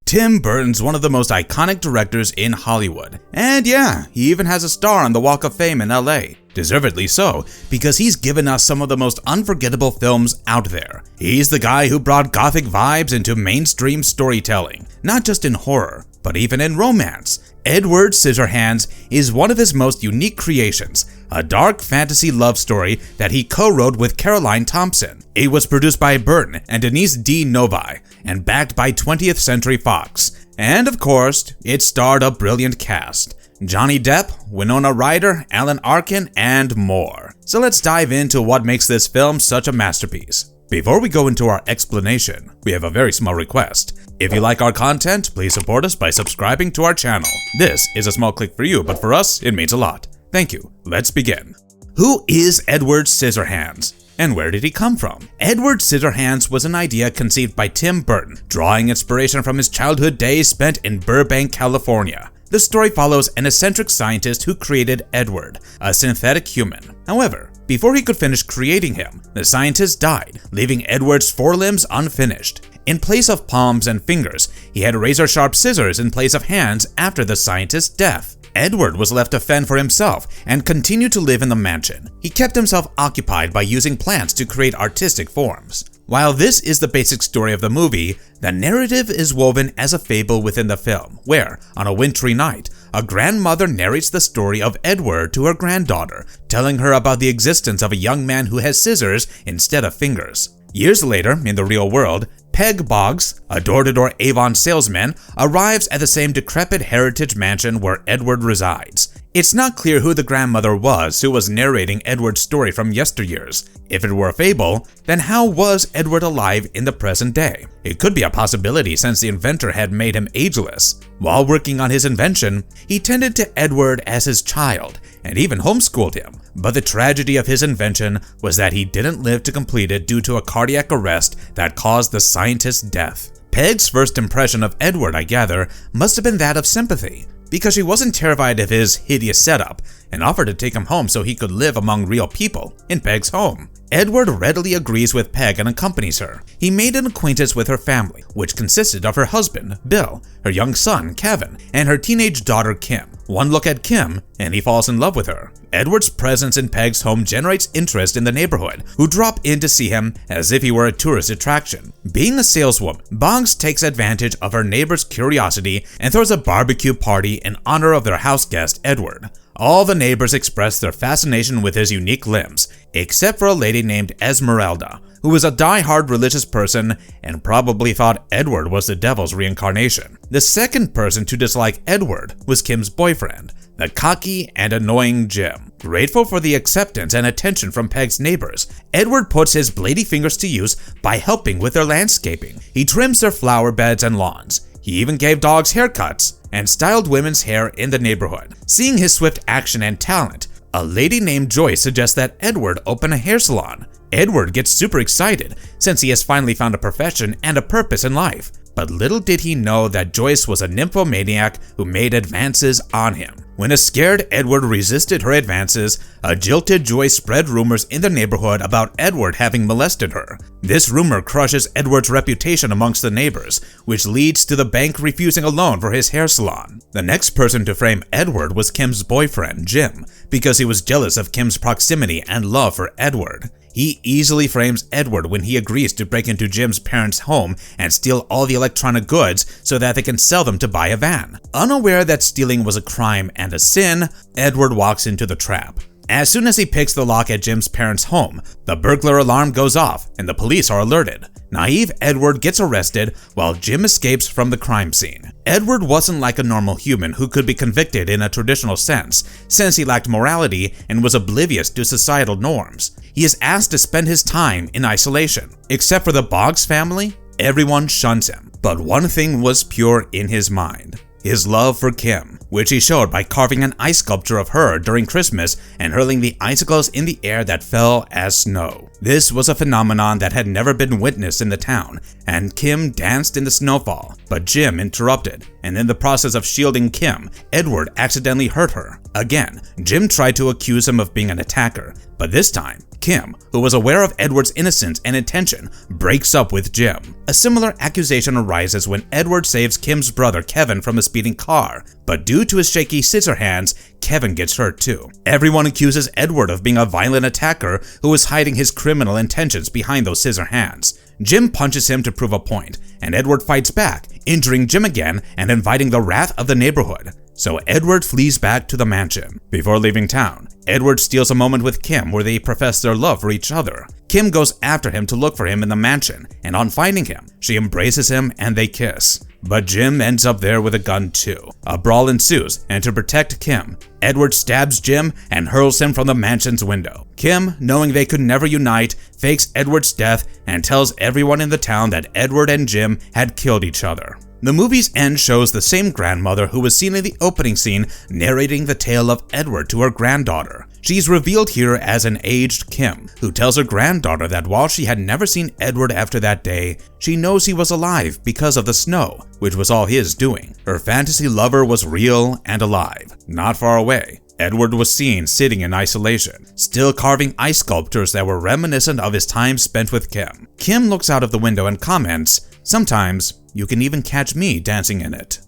Tim Burton's one of the most iconic directors in Hollywood. And yeah, he even has a star on the Walk of Fame in LA. Deservedly so, because he's given us some of the most unforgettable films out there. He's the guy who brought gothic vibes into mainstream storytelling, not just in horror, but even in romance. Edward Scissorhands is one of his most unique creations, a dark fantasy love story that he co-wrote with Caroline Thompson. It was produced by Burton and Denise Novi, and backed by 20th Century Fox. And of course, it starred a brilliant cast: Johnny Depp, Winona Ryder, Arkin, and more. So let's dive into what makes this film such a masterpiece. Before we go into our explanation, we have a very small request. If you like our content, please support us by subscribing to our channel. This is a small click for you, but for us, it means a lot. Thank you. Let's begin. Who is Edward Scissorhands? And where did he come from? Edward Scissorhands was an idea conceived by Tim Burton, drawing inspiration from his childhood days spent in Burbank, California. The story follows an eccentric scientist who created Edward, a synthetic human. However, before he could finish creating him, the scientist died, leaving Edward's forelimbs unfinished. In place of palms and fingers, he had razor-sharp scissors in place of hands after the scientist's death. Edward was left to fend for himself and continued to live in the mansion. He kept himself occupied by using plants to create artistic forms. While this is the basic story of the movie, the narrative is woven as a fable within the film, where, on a wintry night, a grandmother narrates the story of Edward to her granddaughter, telling her about the existence of a young man who has scissors instead of fingers. Years later, in the real world, Peg Boggs, a door-to-door Avon salesman, arrives at the same decrepit heritage mansion where Edward resides. It's not clear who the grandmother was who was narrating Edward's story from yesteryears. If it were a fable, then how was Edward alive in the present day? It could be a possibility since the inventor had made him ageless. While working on his invention, he tended to Edward as his child and even homeschooled him. But the tragedy of his invention was that he didn't live to complete it due to a cardiac arrest that caused the scientist's death. Peg's first impression of Edward, I gather, must have been that of sympathy, because she wasn't terrified of his hideous setup and offered to take him home so he could live among real people in Peg's home. Edward readily agrees with Peg and accompanies her. He made an acquaintance with her family, which consisted of her husband, Bill, her young son, Kevin, and her teenage daughter, Kim. One look at Kim, and he falls in love with her. Edward's presence in Peg's home generates interest in the neighborhood, who drop in to see him as if he were a tourist attraction. Being a saleswoman, Boggs takes advantage of her neighbor's curiosity and throws a barbecue party in honor of their house guest, Edward. All the neighbors express their fascination with his unique limbs, except for a lady named Esmeralda, who was a die-hard religious person and probably thought Edward was the devil's reincarnation. The second person to dislike Edward was Kim's boyfriend, the cocky and annoying Jim. Grateful for the acceptance and attention from Peg's neighbors, Edward puts his bloody fingers to use by helping with their landscaping. He trims their flower beds and lawns. He even gave dogs haircuts and styled women's hair in the neighborhood. Seeing his swift action and talent, a lady named Joyce suggests that Edward open a hair salon. Edward gets super excited since he has finally found a profession and a purpose in life. But little did he know that Joyce was a nymphomaniac who made advances on him. When a scared Edward resisted her advances, a jilted Joyce spread rumors in the neighborhood about Edward having molested her. This rumor crushes Edward's reputation amongst the neighbors, which leads to the bank refusing a loan for his hair salon. The next person to frame Edward was Kim's boyfriend, Jim, because he was jealous of Kim's proximity and love for Edward. He easily frames Edward when he agrees to break into Jim's parents' home and steal all the electronic goods so that they can sell them to buy a van. Unaware that stealing was a crime and a sin, Edward walks into the trap. As soon as he picks the lock at Jim's parents' home, the burglar alarm goes off and the police are alerted. Naive Edward gets arrested while Jim escapes from the crime scene. Edward wasn't like a normal human who could be convicted in a traditional sense, since he lacked morality and was oblivious to societal norms. He is asked to spend his time in isolation. Except for the Boggs family, everyone shuns him. But one thing was pure in his mind: his love for Kim, which he showed by carving an ice sculpture of her during Christmas and hurling the icicles in the air that fell as snow. This was a phenomenon that had never been witnessed in the town, and Kim danced in the snowfall, but Jim interrupted, and in the process of shielding Kim, Edward accidentally hurt her. Again, Jim tried to accuse him of being an attacker, but But this time, Kim, who was aware of Edward's innocence and intention, breaks up with Jim. A similar accusation arises when Edward saves Kim's brother Kevin from a speeding car, but due to his shaky Scissorhands, Kevin gets hurt too. Everyone accuses Edward of being a violent attacker who is hiding his criminal intentions behind those Scissorhands. Jim punches him to prove a point, and Edward fights back, injuring Jim again and inviting the wrath of the neighborhood. So Edward flees back to the mansion. Before leaving town, Edward steals a moment with Kim where they profess their love for each other. Kim goes after him to look for him in the mansion, and on finding him, she embraces him and they kiss. But Jim ends up there with a gun too. A brawl ensues, and to protect Kim, Edward stabs Jim and hurls him from the mansion's window. Kim, knowing they could never unite, fakes Edward's death and tells everyone in the town that Edward and Jim had killed each other. The movie's end shows the same grandmother who was seen in the opening scene narrating the tale of Edward to her granddaughter. She's revealed here as an aged Kim, who tells her granddaughter that while she had never seen Edward after that day, she knows he was alive because of the snow, which was all his doing. Her fantasy lover was real and alive. Not far away, Edward was seen sitting in isolation, still carving ice sculptures that were reminiscent of his time spent with Kim. Kim looks out of the window and comments, "Sometimes, you can even catch me dancing in it."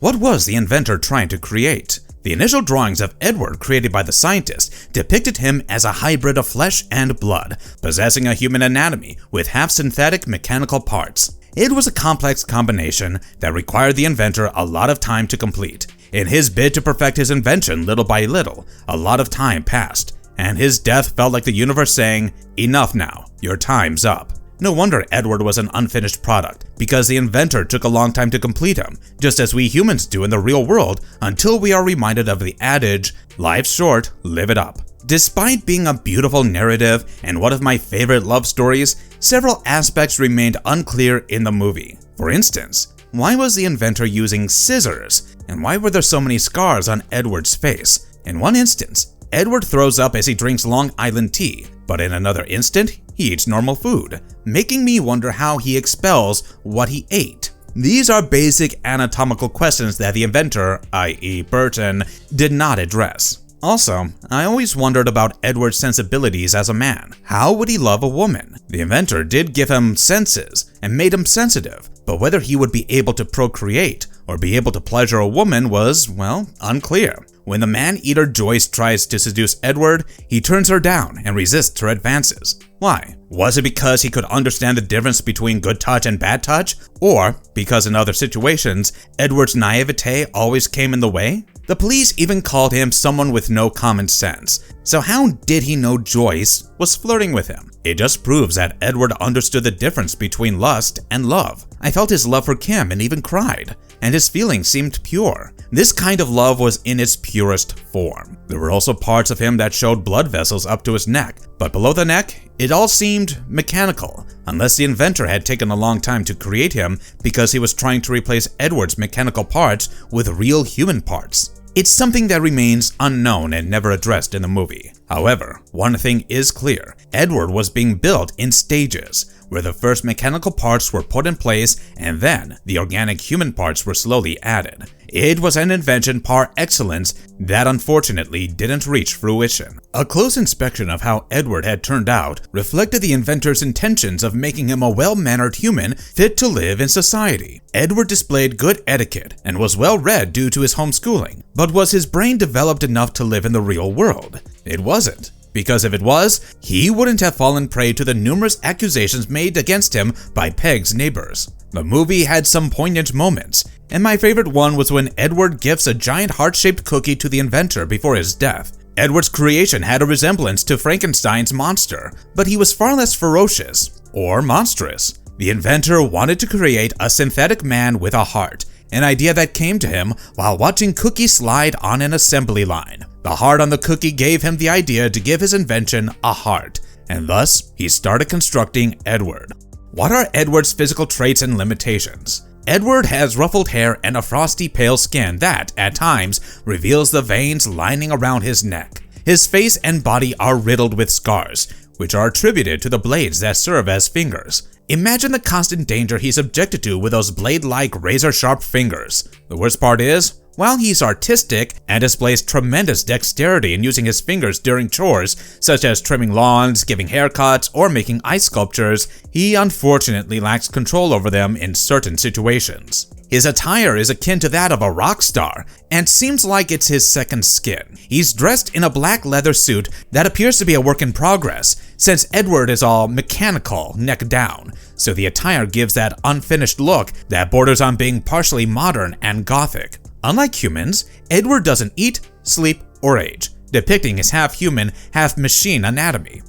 What was the inventor trying to create? The initial drawings of Edward created by the scientist depicted him as a hybrid of flesh and blood, possessing a human anatomy with half-synthetic mechanical parts. It was a complex combination that required the inventor a lot of time to complete. In his bid to perfect his invention little by little, a lot of time passed, and his death felt like the universe saying, "Enough now, your time's up." No wonder Edward was an unfinished product, because the inventor took a long time to complete him, just as we humans do in the real world until we are reminded of the adage, "Life's short, live it up." Despite being a beautiful narrative and one of my favorite love stories, several aspects remained unclear in the movie. For instance, why was the inventor using scissors, and why were there so many scars on Edward's face? In one instance, Edward throws up as he drinks Long Island tea, but in another instant, he eats normal food, making me wonder how he expels what he ate. These are basic anatomical questions that the inventor, i.e. Burton, did not address. Also, I always wondered about Edward's sensibilities as a man. How would he love a woman? The inventor did give him senses and made him sensitive, but whether he would be able to procreate or be able to pleasure a woman was, well, unclear. When the man-eater Joyce tries to seduce Edward, he turns her down and resists her advances. Why? Was it because he could understand the difference between good touch and bad touch? Or because in other situations, Edward's naivete always came in the way? The police even called him someone with no common sense. So how did he know Joyce was flirting with him? It just proves that Edward understood the difference between lust and love. I felt his love for Kim and even cried, and his feelings seemed pure. This kind of love was in its purest form. There were also parts of him that showed blood vessels up to his neck, but below the neck, it all seemed mechanical, unless the inventor had taken a long time to create him because he was trying to replace Edward's mechanical parts with real human parts. It's something that remains unknown and never addressed in the movie. However, one thing is clear. Edward was being built in stages, where the first mechanical parts were put in place and then the organic human parts were slowly added. It was an invention par excellence that unfortunately didn't reach fruition. A close inspection of how Edward had turned out reflected the inventor's intentions of making him a well-mannered human fit to live in society. Edward displayed good etiquette and was well-read due to his homeschooling, but was his brain developed enough to live in the real world? It wasn't. Because if it was, he wouldn't have fallen prey to the numerous accusations made against him by Peg's neighbors. The movie had some poignant moments, and my favorite one was when Edward gifts a giant heart-shaped cookie to the inventor before his death. Edward's creation had a resemblance to Frankenstein's monster, but he was far less ferocious or monstrous. The inventor wanted to create a synthetic man with a heart, an idea that came to him while watching cookies slide on an assembly line. The heart on the cookie gave him the idea to give his invention a heart, and thus he started constructing Edward. What are Edward's physical traits and limitations? Edward has ruffled hair and a frosty pale skin that, at times, reveals the veins lining around his neck. His face and body are riddled with scars, which are attributed to the blades that serve as fingers. Imagine the constant danger he's subjected to with those blade-like razor-sharp fingers. The worst part is, While he's artistic and displays tremendous dexterity in using his fingers during chores such as trimming lawns, giving haircuts, or making ice sculptures, he unfortunately lacks control over them in certain situations. His attire is akin to that of a rock star, and seems like it's his second skin. He's dressed in a black leather suit that appears to be a work in progress, since Edward is all mechanical, neck down, so the attire gives that unfinished look that borders on being partially modern and gothic. Unlike humans, Edward doesn't eat, sleep, or age, depicting his half-human, half-machine anatomy.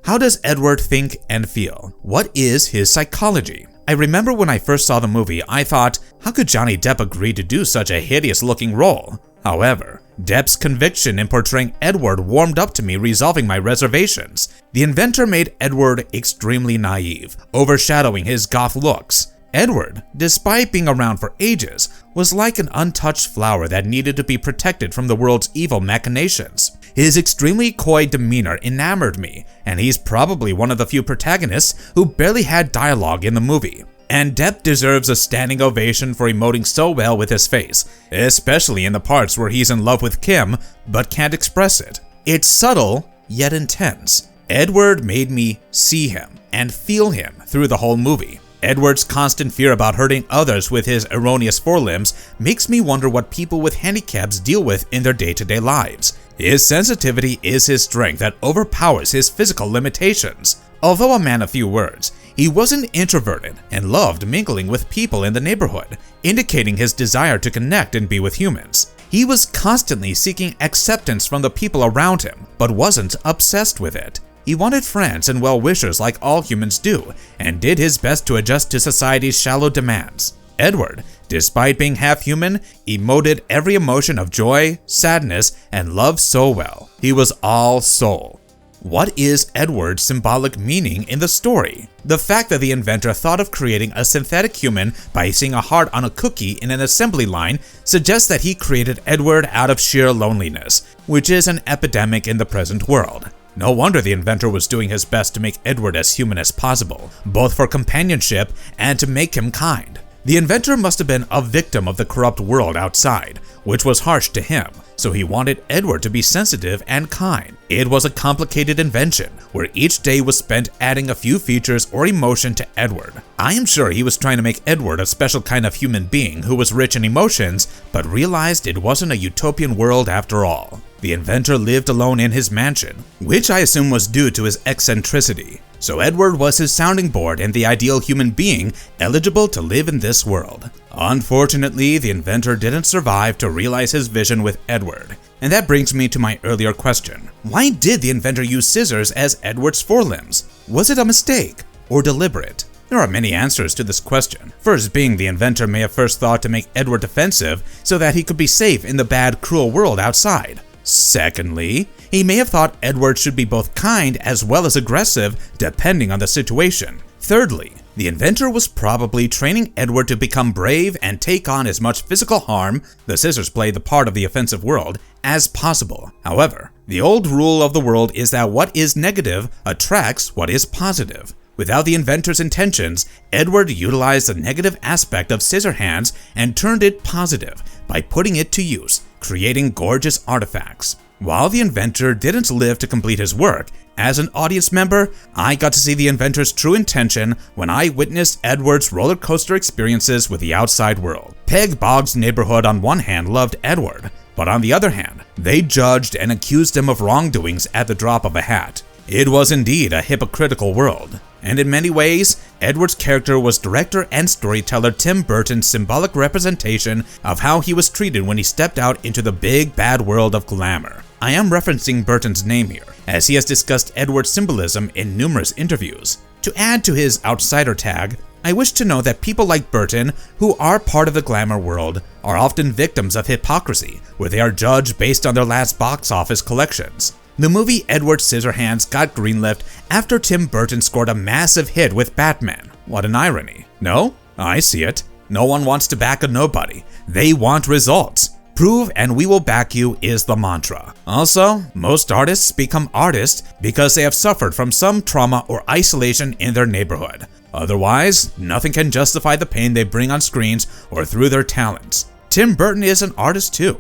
How does Edward think and feel? What is his psychology? I remember when I first saw the movie, I thought, how could Johnny Depp agree to do such a hideous-looking role? However, Depp's conviction in portraying Edward warmed up to me, resolving my reservations. The inventor made Edward extremely naive, overshadowing his goth looks. Edward, despite being around for ages, was like an untouched flower that needed to be protected from the world's evil machinations. His extremely coy demeanor enamored me, and he's probably one of the few protagonists who barely had dialogue in the movie. And Depp deserves a standing ovation for emoting so well with his face, especially in the parts where he's in love with Kim but can't express it. It's subtle, yet intense. Edward made me see him and feel him through the whole movie. Edward's constant fear about hurting others with his erroneous forelimbs makes me wonder what people with handicaps deal with in their day-to-day lives. His sensitivity is his strength that overpowers his physical limitations. Although a man of few words, he wasn't introverted and loved mingling with people in the neighborhood, indicating his desire to connect and be with humans. He was constantly seeking acceptance from the people around him, but wasn't obsessed with it. He wanted friends and well-wishers like all humans do, and did his best to adjust to society's shallow demands. Edward, despite being half-human, emoted every emotion of joy, sadness, and love so well. He was all soul. What is Edward's symbolic meaning in the story? The fact that the inventor thought of creating a synthetic human by seeing a heart on a cookie in an assembly line suggests that he created Edward out of sheer loneliness, which is an epidemic in the present world. No wonder the inventor was doing his best to make Edward as human as possible, both for companionship and to make him kind. The inventor must have been a victim of the corrupt world outside, which was harsh to him, so he wanted Edward to be sensitive and kind. It was a complicated invention, where each day was spent adding a few features or emotion to Edward. I am sure he was trying to make Edward a special kind of human being who was rich in emotions, but realized it wasn't a utopian world after all. The inventor lived alone in his mansion, which I assume was due to his eccentricity. So Edward was his sounding board and the ideal human being eligible to live in this world. Unfortunately, the inventor didn't survive to realize his vision with Edward. And that brings me to my earlier question. Why did the inventor use scissors as Edward's forelimbs? Was it a mistake or deliberate? There are many answers to this question. First being the inventor may have first thought to make Edward defensive so that he could be safe in the bad, cruel world outside. Secondly, he may have thought Edward should be both kind as well as aggressive, depending on the situation. Thirdly, the inventor was probably training Edward to become brave and take on as much physical harm, the scissors play the part of the offensive world, as possible. However, the old rule of the world is that what is negative attracts what is positive. Without the inventor's intentions, Edward utilized the negative aspect of Scissorhands and turned it positive by putting it to use, creating gorgeous artifacts. While the inventor didn't live to complete his work, as an audience member, I got to see the inventor's true intention when I witnessed Edward's roller coaster experiences with the outside world. Peg Boggs' neighborhood on one hand loved Edward, but on the other hand, they judged and accused him of wrongdoings at the drop of a hat. It was indeed a hypocritical world. And in many ways, Edward's character was director and storyteller Tim Burton's symbolic representation of how he was treated when he stepped out into the big bad world of glamour. I am referencing Burton's name here, as he has discussed Edward's symbolism in numerous interviews. To add to his outsider tag, I wish to know that people like Burton, who are part of the glamour world, are often victims of hypocrisy, where they are judged based on their last box office collections. The movie Edward Scissorhands got greenlit after Tim Burton scored a massive hit with Batman. What an irony. No? I see it. No one wants to back a nobody. They want results. Prove and we will back you is the mantra. Also, most artists become artists because they have suffered from some trauma or isolation in their neighborhood. Otherwise, nothing can justify the pain they bring on screens or through their talents. Tim Burton is an artist too.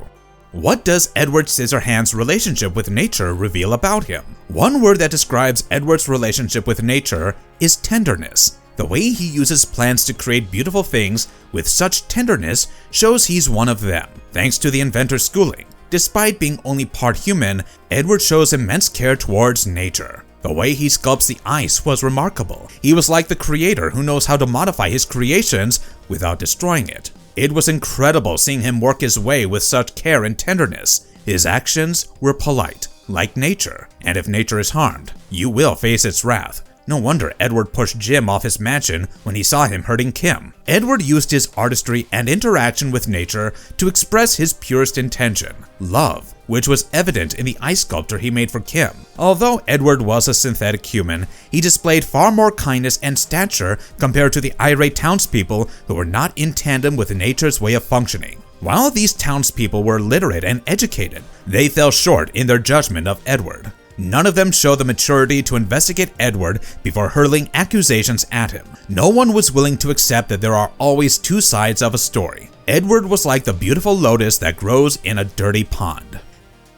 What does Edward Scissorhands' relationship with nature reveal about him? One word that describes Edward's relationship with nature is tenderness. The way he uses plants to create beautiful things with such tenderness shows he's one of them. Thanks to the inventor's schooling, despite being only part human, Edward shows immense care towards nature. The way he sculpts the ice was remarkable. He was like the creator who knows how to modify his creations without destroying it. It was incredible seeing him work his way with such care and tenderness. His actions were polite, like nature, and if nature is harmed, you will face its wrath. No wonder Edward pushed Jim off his mansion when he saw him hurting Kim. Edward used his artistry and interaction with nature to express his purest intention, love, which was evident in the ice sculpture he made for Kim. Although Edward was a synthetic human, he displayed far more kindness and stature compared to the irate townspeople who were not in tandem with nature's way of functioning. While these townspeople were literate and educated, they fell short in their judgment of Edward. None of them showed the maturity to investigate Edward before hurling accusations at him. No one was willing to accept that there are always two sides of a story. Edward was like the beautiful lotus that grows in a dirty pond.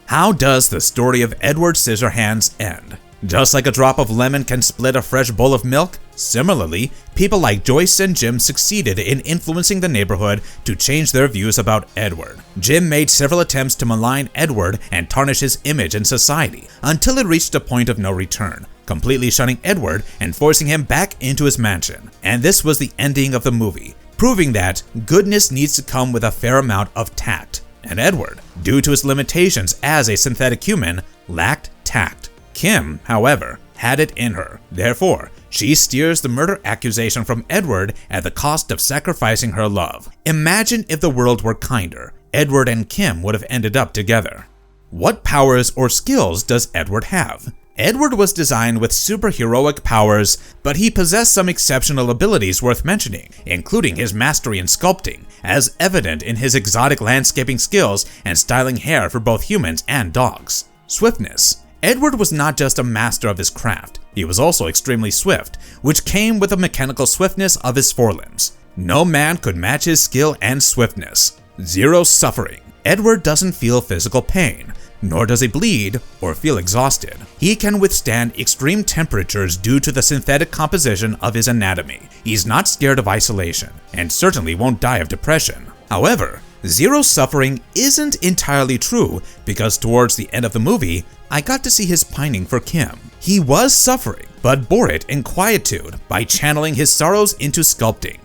How does the story of Edward Scissorhands end? Just like a drop of lemon can split a fresh bowl of milk, similarly, people like Joyce and Jim succeeded in influencing the neighborhood to change their views about Edward. Jim made several attempts to malign Edward and tarnish his image in society until it reached a point of no return, completely shunning Edward and forcing him back into his mansion. And this was the ending of the movie, proving that goodness needs to come with a fair amount of tact. And Edward, due to his limitations as a synthetic human, lacked tact. Kim, however, had it in her. Therefore, she steers the murder accusation from Edward at the cost of sacrificing her love. Imagine if the world were kinder. Edward and Kim would have ended up together. What powers or skills does Edward have? Edward was designed with superheroic powers, but he possessed some exceptional abilities worth mentioning, including his mastery in sculpting, as evident in his exotic landscaping skills and styling hair for both humans and dogs. Swiftness. Edward was not just a master of his craft, he was also extremely swift, which came with the mechanical swiftness of his forelimbs. No man could match his skill and swiftness. Zero suffering. Edward doesn't feel physical pain, nor does he bleed or feel exhausted. He can withstand extreme temperatures due to the synthetic composition of his anatomy. He's not scared of isolation, and certainly won't die of depression. However, zero suffering isn't entirely true because towards the end of the movie, I got to see his pining for Kim. He was suffering, but bore it in quietude by channeling his sorrows into sculpting.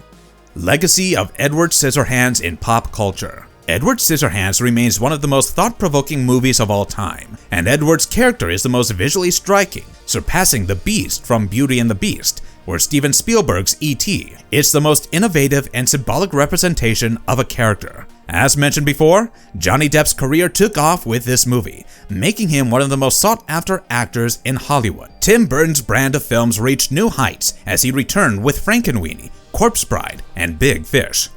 Legacy of Edward Scissorhands in pop culture. Edward Scissorhands remains one of the most thought-provoking movies of all time, and Edward's character is the most visually striking, surpassing the Beast from Beauty and the Beast, or Steven Spielberg's E.T. It's the most innovative and symbolic representation of a character. As mentioned before, Johnny Depp's career took off with this movie, making him one of the most sought-after actors in Hollywood. Tim Burton's brand of films reached new heights as he returned with Frankenweenie, Corpse Bride, and Big Fish.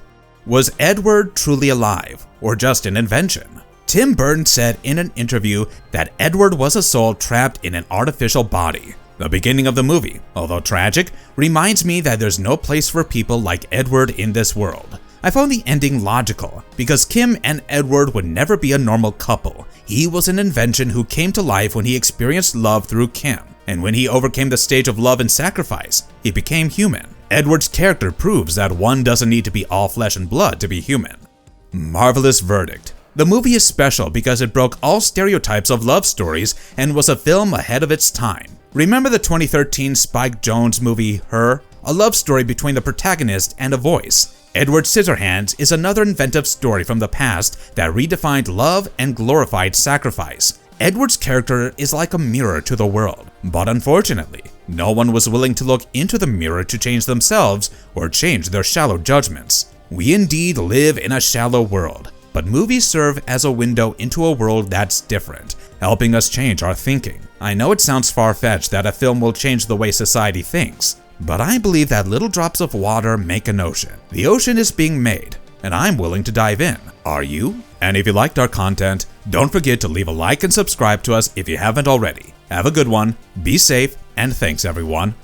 Was Edward truly alive, or just an invention? Tim Burton said in an interview that Edward was a soul trapped in an artificial body. The beginning of the movie, although tragic, reminds me that there's no place for people like Edward in this world. I found the ending logical, because Kim and Edward would never be a normal couple. He was an invention who came to life when he experienced love through Kim, and when he overcame the stage of love and sacrifice, he became human. Edward's character proves that one doesn't need to be all flesh and blood to be human. Marvelous verdict. The movie is special because it broke all stereotypes of love stories and was a film ahead of its time. Remember the 2013 Spike Jonze movie, Her? A love story between the protagonist and a voice. Edward Scissorhands is another inventive story from the past that redefined love and glorified sacrifice. Edward's character is like a mirror to the world, but unfortunately, no one was willing to look into the mirror to change themselves or change their shallow judgments. We indeed live in a shallow world, but movies serve as a window into a world that's different, helping us change our thinking. I know it sounds far-fetched that a film will change the way society thinks, but I believe that little drops of water make an ocean. The ocean is being made, and I'm willing to dive in. Are you? And if you liked our content, don't forget to leave a like and subscribe to us if you haven't already. Have a good one, be safe, and thanks everyone.